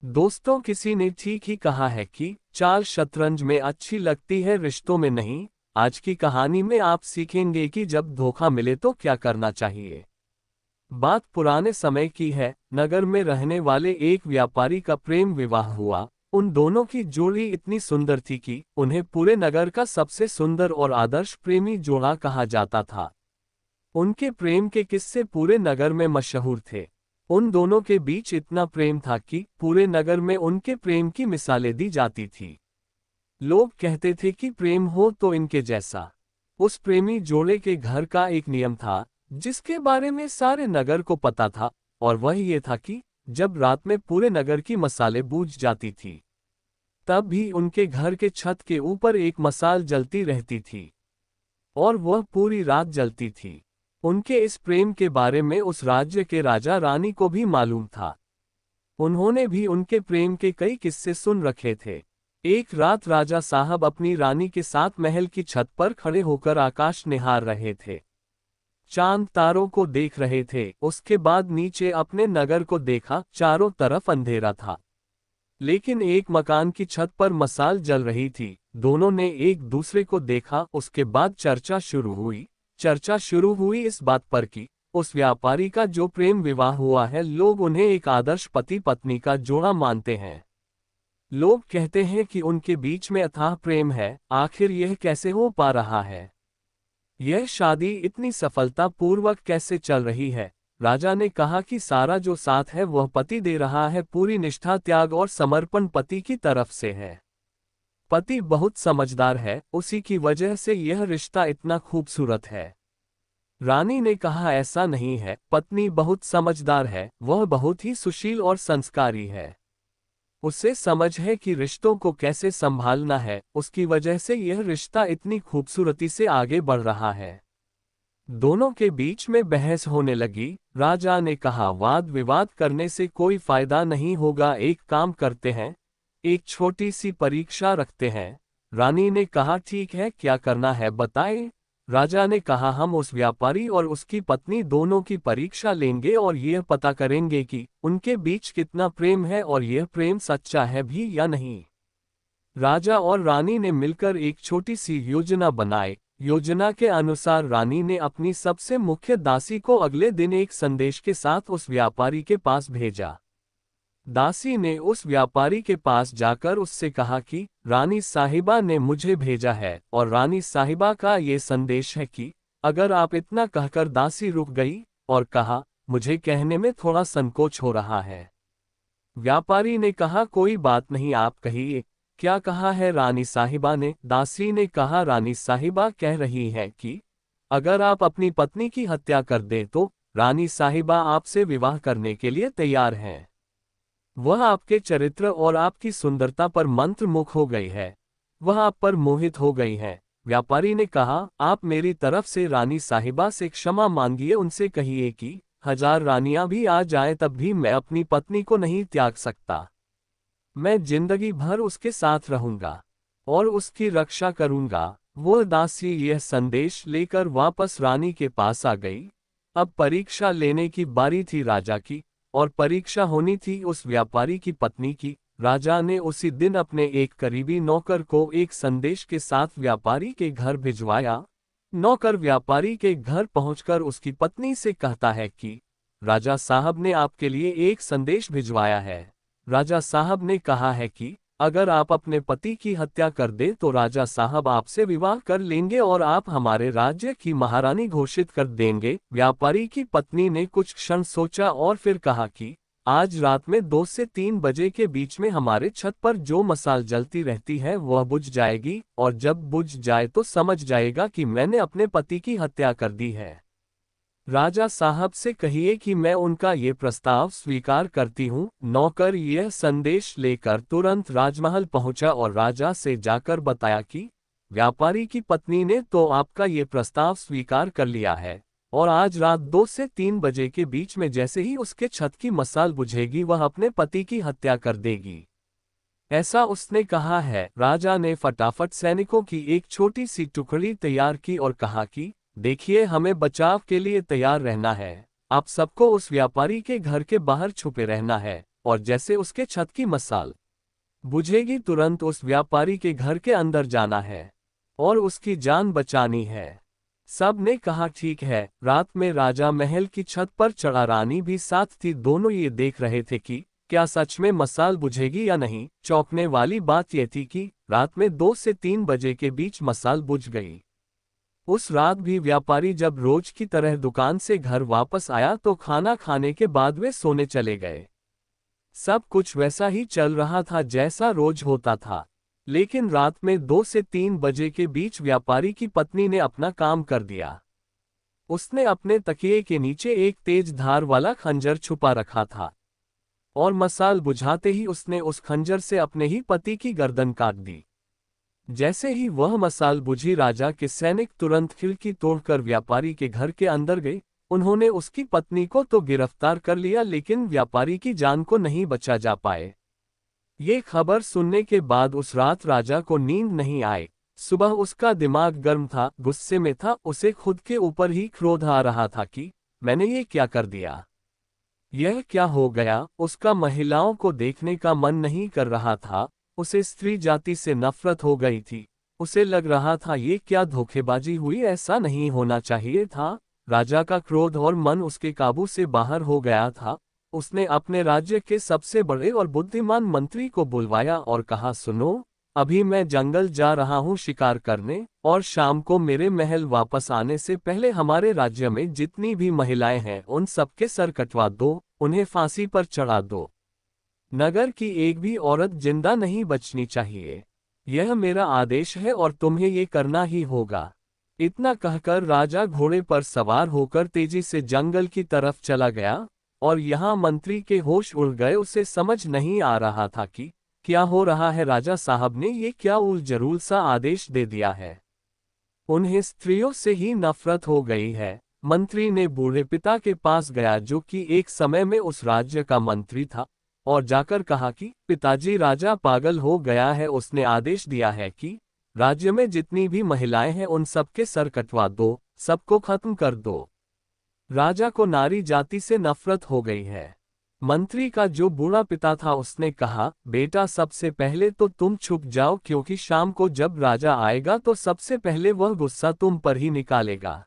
दोस्तों, किसी ने ठीक ही कहा है कि चाल शतरंज में अच्छी लगती है, रिश्तों में नहीं। आज की कहानी में आप सीखेंगे कि जब धोखा मिले तो क्या करना चाहिए। बात पुराने समय की है। नगर में रहने वाले एक व्यापारी का प्रेम विवाह हुआ। उन दोनों की जोड़ी इतनी सुंदर थी कि उन्हें पूरे नगर का सबसे सुंदर और आदर्श प्रेमी जोड़ा कहा जाता था। उनके प्रेम के किस्से पूरे नगर में मशहूर थे। उन दोनों के बीच इतना प्रेम था कि पूरे नगर में उनके प्रेम की मिसालें दी जाती थी। लोग कहते थे कि प्रेम हो तो इनके जैसा। उस प्रेमी जोड़े के घर का एक नियम था जिसके बारे में सारे नगर को पता था, और वह ये था कि जब रात में पूरे नगर की मसालें बुझ जाती थी, तब भी उनके घर के छत के ऊपर एक मसाल जलती रहती थी, और वह पूरी रात जलती थी। उनके इस प्रेम के बारे में उस राज्य के राजा रानी को भी मालूम था। उन्होंने भी उनके प्रेम के कई किस्से सुन रखे थे। एक रात राजा साहब अपनी रानी के साथ महल की छत पर खड़े होकर आकाश निहार रहे थे। चांद तारों को देख रहे थे। उसके बाद नीचे अपने नगर को देखा। चारों तरफ अंधेरा था, लेकिन एक मकान की छत पर मसाल जल रही थी। दोनों ने एक दूसरे को देखा। उसके बाद चर्चा शुरू हुई। चर्चा शुरू हुई इस बात पर कि उस व्यापारी का जो प्रेम विवाह हुआ है, लोग उन्हें एक आदर्श पति पत्नी का जोड़ा मानते हैं। लोग कहते हैं कि उनके बीच में अथाह प्रेम है। आखिर यह कैसे हो पा रहा है? यह शादी इतनी सफलतापूर्वक कैसे चल रही है? राजा ने कहा कि सारा जो साथ है वह पति दे रहा है। पूरी निष्ठा, त्याग और समर्पण पति की तरफ से है। पति बहुत समझदार है, उसी की वजह से यह रिश्ता इतना खूबसूरत है। रानी ने कहा, ऐसा नहीं है, पत्नी बहुत समझदार है, वह बहुत ही सुशील और संस्कारी है। उसे समझ है कि रिश्तों को कैसे संभालना है, उसकी वजह से यह रिश्ता इतनी खूबसूरती से आगे बढ़ रहा है। दोनों के बीच में बहस होने लगी। राजा ने कहा, वाद विवाद करने से कोई फायदा नहीं होगा, एक काम करते हैं, एक छोटी सी परीक्षा रखते हैं। रानी ने कहा, ठीक है, क्या करना है बताएं। राजा ने कहा, हम उस व्यापारी और उसकी पत्नी दोनों की परीक्षा लेंगे और यह पता करेंगे कि उनके बीच कितना प्रेम है और यह प्रेम सच्चा है भी या नहीं। राजा और रानी ने मिलकर एक छोटी सी योजना बनाई। योजना के अनुसार रानी ने अपनी सबसे मुख्य दासी को अगले दिन एक संदेश के साथ उस व्यापारी के पास भेजा। दासी ने उस व्यापारी के पास जाकर उससे कहा कि रानी साहिबा ने मुझे भेजा है, और रानी साहिबा का ये संदेश है कि अगर आप इतना कहकर दासी रुक गई और कहा, मुझे कहने में थोड़ा संकोच हो रहा है। व्यापारी ने कहा, कोई बात नहीं, आप कहिए, क्या कहा है रानी साहिबा ने? दासी ने कहा, रानी साहिबा कह रही है कि अगर आप अपनी पत्नी की हत्या कर दें तो रानी साहिबा आपसे विवाह करने के लिए तैयार हैं। वह आपके चरित्र और आपकी सुंदरता पर मंत्रमुग्ध हो गई है। वह आप पर मोहित हो गई है। व्यापारी ने कहा, आप मेरी तरफ से रानी साहिबा से क्षमा मांगिए, उनसे कहिए कि 1000 रानियां भी आ जाएं तब भी मैं अपनी पत्नी को नहीं त्याग सकता। मैं जिंदगी भर उसके साथ रहूंगा और उसकी रक्षा करूंगा। वह दासी यह संदेश लेकर वापस रानी के पास आ गई। अब परीक्षा लेने की बारी थी राजा की, और परीक्षा होनी थी उस व्यापारी की पत्नी की। राजा ने उसी दिन अपने एक करीबी नौकर को एक संदेश के साथ व्यापारी के घर भिजवाया। नौकर व्यापारी के घर पहुंचकर उसकी पत्नी से कहता है कि राजा साहब ने आपके लिए एक संदेश भिजवाया है। राजा साहब ने कहा है कि अगर आप अपने पति की हत्या कर दे तो राजा साहब आपसे विवाह कर लेंगे और आप हमारे राज्य की महारानी घोषित कर देंगे। व्यापारी की पत्नी ने कुछ क्षण सोचा और फिर कहा कि आज रात में 2 से 3 बजे के बीच में हमारे छत पर जो मसाल जलती रहती है वह बुझ जाएगी, और जब बुझ जाए तो समझ जाएगा कि मैंने अपने पति की हत्या कर दी है। राजा साहब से कहिए कि मैं उनका ये प्रस्ताव स्वीकार करती हूँ। नौकर यह संदेश लेकर तुरंत राजमहल पहुंचा और राजा से जाकर बताया कि व्यापारी की पत्नी ने तो आपका ये प्रस्ताव स्वीकार कर लिया है, और आज रात 2 से 3 बजे के बीच में जैसे ही उसके छत की मसाल बुझेगी वह अपने पति की हत्या कर देगी, ऐसा उसने कहा है। राजा ने फटाफट सैनिकों की एक छोटी सी टुकड़ी तैयार की और कहा कि देखिए, हमें बचाव के लिए तैयार रहना है। आप सबको उस व्यापारी के घर के बाहर छुपे रहना है। और जैसे उसके छत की मसाल बुझेगी तुरंत उस व्यापारी के घर के अंदर जाना है और उसकी जान बचानी है। सब ने कहा ठीक है। रात में राजा महल की छत पर चढ़ा, रानी भी साथ थी। दोनों ये देख रहे थे कि क्या सच में मसाल बुझेगी या नहीं। चौंकने वाली बात यह थी कि रात में 2 से 3 बजे के बीच मसाल बुझ गई। उस रात भी व्यापारी जब रोज की तरह दुकान से घर वापस आया तो खाना खाने के बाद वे सोने चले गए। सब कुछ वैसा ही चल रहा था जैसा रोज होता था, लेकिन रात में 2 से 3 बजे के बीच व्यापारी की पत्नी ने अपना काम कर दिया। उसने अपने तकिए के नीचे एक तेज धार वाला खंजर छुपा रखा था और मसाल बुझाते ही उसने उस खंजर से अपने ही पति की गर्दन काट दी। जैसे ही वह मसाल बुझी, राजा के सैनिक तुरंत खिड़की तोड़कर व्यापारी के घर के अंदर गए। उन्होंने उसकी पत्नी को तो गिरफ्तार कर लिया, लेकिन व्यापारी की जान को नहीं बचा जा पाए। ये खबर सुनने के बाद उस रात राजा को नींद नहीं आई। सुबह उसका दिमाग गर्म था, गुस्से में था। उसे खुद के ऊपर ही क्रोध आ रहा था कि मैंने ये क्या कर दिया, यह क्या हो गया। उसका महिलाओं को देखने का मन नहीं कर रहा था। उसे स्त्री जाति से नफरत हो गई थी। उसे लग रहा था ये क्या धोखेबाजी हुई, ऐसा नहीं होना चाहिए था। राजा का क्रोध और मन उसके काबू से बाहर हो गया था। उसने अपने राज्य के सबसे बड़े और बुद्धिमान मंत्री को बुलवाया और कहा, सुनो, अभी मैं जंगल जा रहा हूँ शिकार करने, और शाम को मेरे महल वापस आने से पहले हमारे राज्य में जितनी भी महिलाएं हैं उन सबके सर कटवा दो, उन्हें फांसी पर चढ़ा दो। नगर की एक भी औरत जिंदा नहीं बचनी चाहिए। यह मेरा आदेश है और तुम्हें ये करना ही होगा। इतना कहकर राजा घोड़े पर सवार होकर तेजी से जंगल की तरफ चला गया और यहाँ मंत्री के होश उड़ गए। उसे समझ नहीं आ रहा था कि क्या हो रहा है। राजा साहब ने ये क्या उल-जलूल सा आदेश दे दिया है। उन्हें स्त्रियों से ही नफरत हो गई है। मंत्री ने बूढ़े पिता के पास गया जो कि एक समय में उस राज्य का मंत्री था और जाकर कहा कि पिताजी, राजा पागल हो गया है। उसने आदेश दिया है कि राज्य में जितनी भी महिलाएं हैं उन सबके सर कटवा दो, सबको खत्म कर दो। राजा को नारी जाति से नफरत हो गई है। मंत्री का जो बूढ़ा पिता था उसने कहा, बेटा, सबसे पहले तो तुम छुप जाओ, क्योंकि शाम को जब राजा आएगा तो सबसे पहले वह गुस्सा तुम पर ही निकालेगा।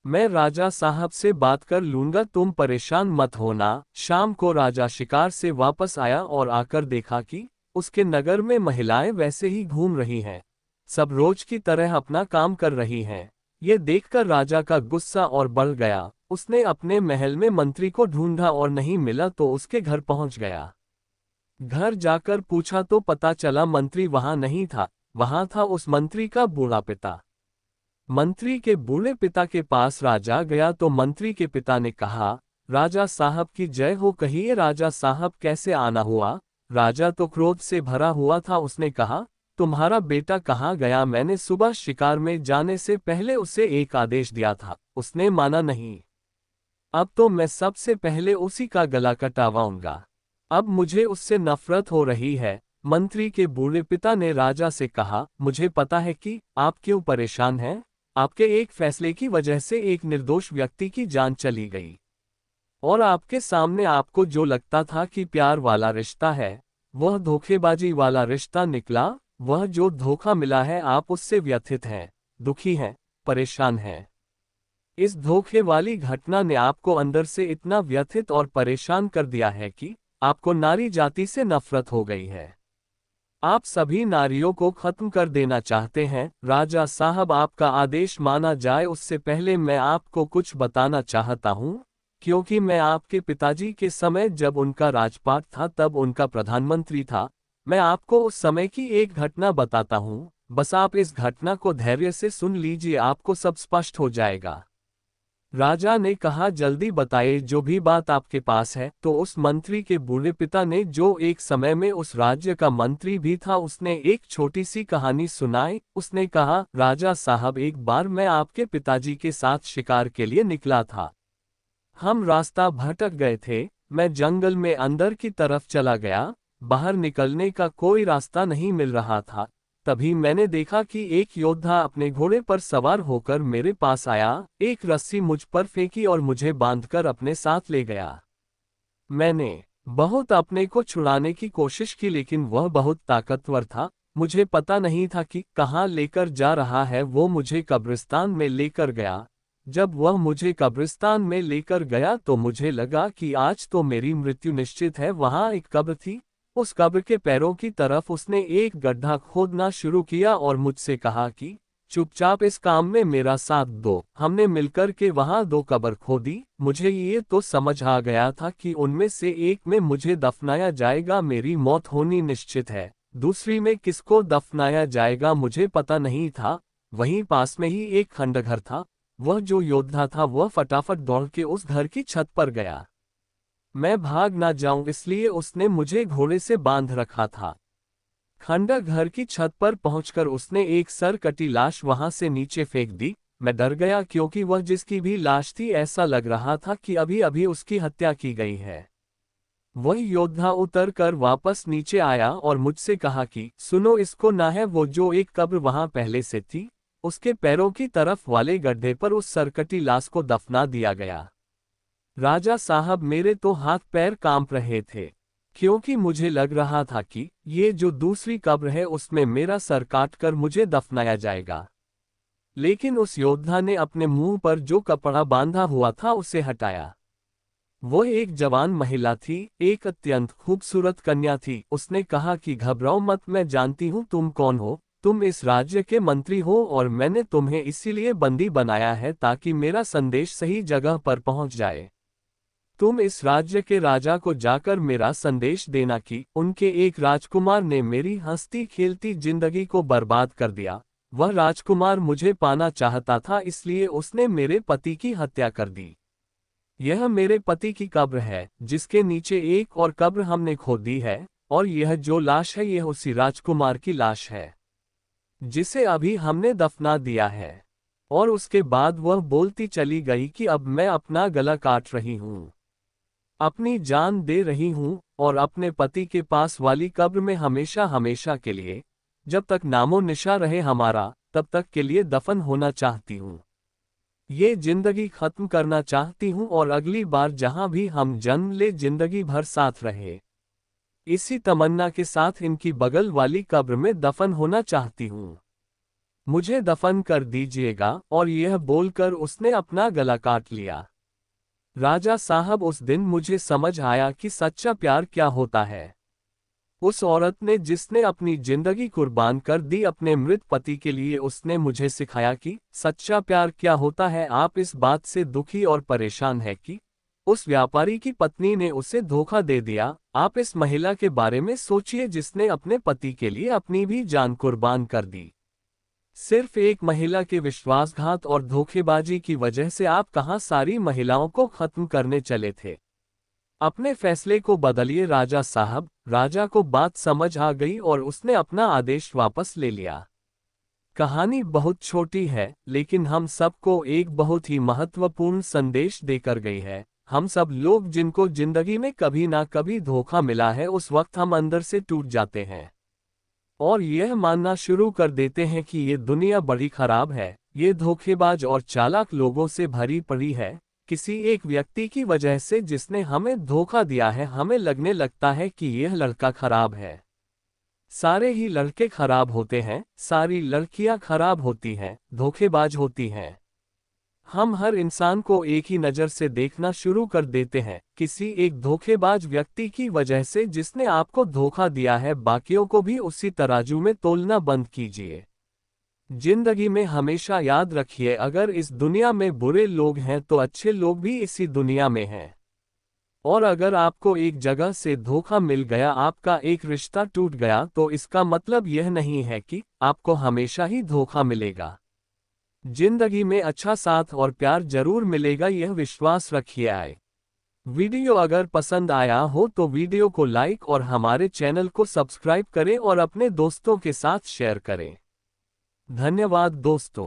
मैं राजा साहब से बात कर लूंगा, तुम परेशान मत होना। शाम को राजा शिकार से वापस आया और आकर देखा कि उसके नगर में महिलाएं वैसे ही घूम रही हैं, सब रोज की तरह अपना काम कर रही हैं। ये देखकर राजा का गुस्सा और बढ़ गया। उसने अपने महल में मंत्री को ढूंढा और नहीं मिला तो उसके घर पहुंच गया। घर जाकर पूछा तो पता चला मंत्री वहां नहीं था, वहां था उस मंत्री का बूढ़ा पिता। मंत्री के बूढ़े पिता के पास राजा गया तो मंत्री के पिता ने कहा, राजा साहब की जय हो। कहिए राजा साहब, कैसे आना हुआ। राजा तो क्रोध से भरा हुआ था। उसने कहा, तुम्हारा बेटा कहाँ गया। मैंने सुबह शिकार में जाने से पहले उसे एक आदेश दिया था, उसने माना नहीं। अब तो मैं सबसे पहले उसी का गला कटवाऊंगा। अब मुझे उससे नफरत हो रही है। मंत्री के बूढ़े पिता ने राजा से कहा, मुझे पता है कि आप क्यों परेशान हैं। आपके एक फैसले की वजह से एक निर्दोष व्यक्ति की जान चली गई और आपके सामने आपको जो लगता था कि प्यार वाला रिश्ता है, वह धोखेबाजी वाला रिश्ता निकला। वह जो धोखा मिला है, आप उससे व्यथित हैं, दुखी हैं, परेशान हैं। इस धोखे वाली घटना ने आपको अंदर से इतना व्यथित और परेशान कर दिया है कि आपको नारी जाति से नफरत हो गई है। आप सभी नारियों को खत्म कर देना चाहते हैं। राजा साहब, आपका आदेश माना जाए उससे पहले मैं आपको कुछ बताना चाहता हूँ, क्योंकि मैं आपके पिताजी के समय जब उनका राजपाट था तब उनका प्रधानमंत्री था। मैं आपको उस समय की एक घटना बताता हूँ, बस आप इस घटना को धैर्य से सुन लीजिए, आपको सब स्पष्ट हो जाएगा। राजा ने कहा, जल्दी बताइए जो भी बात आपके पास है। तो उस मंत्री के बूढ़े पिता ने, जो एक समय में उस राज्य का मंत्री भी था, उसने एक छोटी सी कहानी सुनाई। उसने कहा, राजा साहब, एक बार मैं आपके पिताजी के साथ शिकार के लिए निकला था। हम रास्ता भटक गए थे। मैं जंगल में अंदर की तरफ चला गया, बाहर निकलने का कोई रास्ता नहीं मिल रहा था। तभी मैंने देखा कि एक योद्धा अपने घोड़े पर सवार होकर मेरे पास आया, एक रस्सी मुझ पर फेंकी और मुझे बांधकर अपने साथ ले गया। मैंने बहुत अपने को छुड़ाने की कोशिश की, लेकिन वह बहुत ताकतवर था। मुझे पता नहीं था कि कहाँ लेकर जा रहा है। वो मुझे कब्रिस्तान में लेकर गया। जब वह मुझे कब्रिस्तान में लेकर गया तो मुझे लगा कि आज तो मेरी मृत्यु निश्चित है। वहाँ एक कब्र थी। उस कब्र के पैरों की तरफ उसने एक गड्ढा खोदना शुरू किया और मुझसे कहा कि चुपचाप इस काम में मेरा साथ दो। हमने मिलकर के वहां 2 कब्र खोदी। मुझे ये तो समझ आ गया था कि उनमें से एक में मुझे दफनाया जाएगा, मेरी मौत होनी निश्चित है। दूसरी में किसको दफनाया जाएगा मुझे पता नहीं था। वहीं पास में ही एक खंडहर था। वह जो योद्धा था वह फटाफट दौड़ के उस घर की छत पर गया। मैं भाग ना जाऊं इसलिए उसने मुझे घोड़े से बांध रखा था। खंडर घर की छत पर पहुंचकर उसने एक सर कटी लाश वहां से नीचे फेंक दी। मैं डर गया क्योंकि वह जिसकी भी लाश थी ऐसा लग रहा था कि अभी अभी उसकी हत्या की गई है। वह योद्धा उतर कर वापस नीचे आया और मुझसे कहा कि सुनो, इसको ना है वो जो एक कब्र वहां पहले से थी, उसके पैरों की तरफ वाले गड्ढे पर उस सरकटी लाश को दफना दिया गया। राजा साहब, मेरे तो हाथ पैर कांप रहे थे, क्योंकि मुझे लग रहा था कि ये जो दूसरी कब्र है उसमें मेरा सर काटकर मुझे दफनाया जाएगा। लेकिन उस योद्धा ने अपने मुंह पर जो कपड़ा बांधा हुआ था उसे हटाया। वो एक जवान महिला थी, एक अत्यंत खूबसूरत कन्या थी। उसने कहा कि घबराओ मत, मैं जानती हूँ तुम कौन हो। तुम इस राज्य के मंत्री हो और मैंने तुम्हें इसीलिए बंदी बनाया है ताकि मेरा संदेश सही जगह पर पहुंच जाए। तुम इस राज्य के राजा को जाकर मेरा संदेश देना कि उनके एक राजकुमार ने मेरी हंसती खेलती जिंदगी को बर्बाद कर दिया। वह राजकुमार मुझे पाना चाहता था, इसलिए उसने मेरे पति की हत्या कर दी। यह मेरे पति की कब्र है, जिसके नीचे एक और कब्र हमने खोदी है, और यह जो लाश है यह उसी राजकुमार की लाश है, जिसे अभी हमने दफना दिया है। और उसके बाद वह बोलती चली गई कि अब मैं अपना गला काट रही हूँ, अपनी जान दे रही हूं, और अपने पति के पास वाली कब्र में हमेशा हमेशा के लिए, जब तक नामो निशा रहे हमारा, तब तक के लिए दफन होना चाहती हूं। ये जिंदगी खत्म करना चाहती हूं और अगली बार जहां भी हम जन्म ले जिंदगी भर साथ रहे। इसी तमन्ना के साथ इनकी बगल वाली कब्र में दफन होना चाहती हूं। मुझे दफन कर दीजिएगा। और यह बोलकर उसने अपना गला काट लिया। राजा साहब, उस दिन मुझे समझ आया कि सच्चा प्यार क्या होता है। उस औरत ने जिसने अपनी जिंदगी कुर्बान कर दी अपने मृत पति के लिए, उसने मुझे सिखाया कि सच्चा प्यार क्या होता है। आप इस बात से दुखी और परेशान हैं कि उस व्यापारी की पत्नी ने उसे धोखा दे दिया। आप इस महिला के बारे में सोचिए जिसने अपने पति के लिए अपनी भी जान कुर्बान कर दी। सिर्फ एक महिला के विश्वासघात और धोखेबाजी की वजह से आप कहां सारी महिलाओं को खत्म करने चले थे। अपने फैसले को बदलिए राजा साहब। राजा को बात समझ आ गई और उसने अपना आदेश वापस ले लिया। कहानी बहुत छोटी है, लेकिन हम सबको एक बहुत ही महत्वपूर्ण संदेश देकर गई है। हम सब लोग जिनको जिंदगी में कभी ना कभी धोखा मिला है, उस वक्त हम अंदर से टूट जाते हैं और यह मानना शुरू कर देते हैं कि ये दुनिया बड़ी खराब है, ये धोखेबाज और चालाक लोगों से भरी पड़ी है। किसी एक व्यक्ति की वजह से जिसने हमें धोखा दिया है, हमें लगने लगता है कि यह लड़का खराब है। सारे ही लड़के खराब होते हैं, सारी लड़कियां खराब होती हैं, धोखेबाज होती हैं। हम हर इंसान को एक ही नज़र से देखना शुरू कर देते हैं। किसी एक धोखेबाज व्यक्ति की वजह से जिसने आपको धोखा दिया है, बाकियों को भी उसी तराजू में तोलना बंद कीजिए। जिंदगी में हमेशा याद रखिए, अगर इस दुनिया में बुरे लोग हैं तो अच्छे लोग भी इसी दुनिया में हैं। और अगर आपको एक जगह से धोखा मिल गया, आपका एक रिश्ता टूट गया, तो इसका मतलब यह नहीं है कि आपको हमेशा ही धोखा मिलेगा। जिंदगी में अच्छा साथ और प्यार जरूर मिलेगा, यह विश्वास रखिए। आए वीडियो अगर पसंद आया हो तो वीडियो को लाइक और हमारे चैनल को सब्सक्राइब करें और अपने दोस्तों के साथ शेयर करें। धन्यवाद दोस्तों।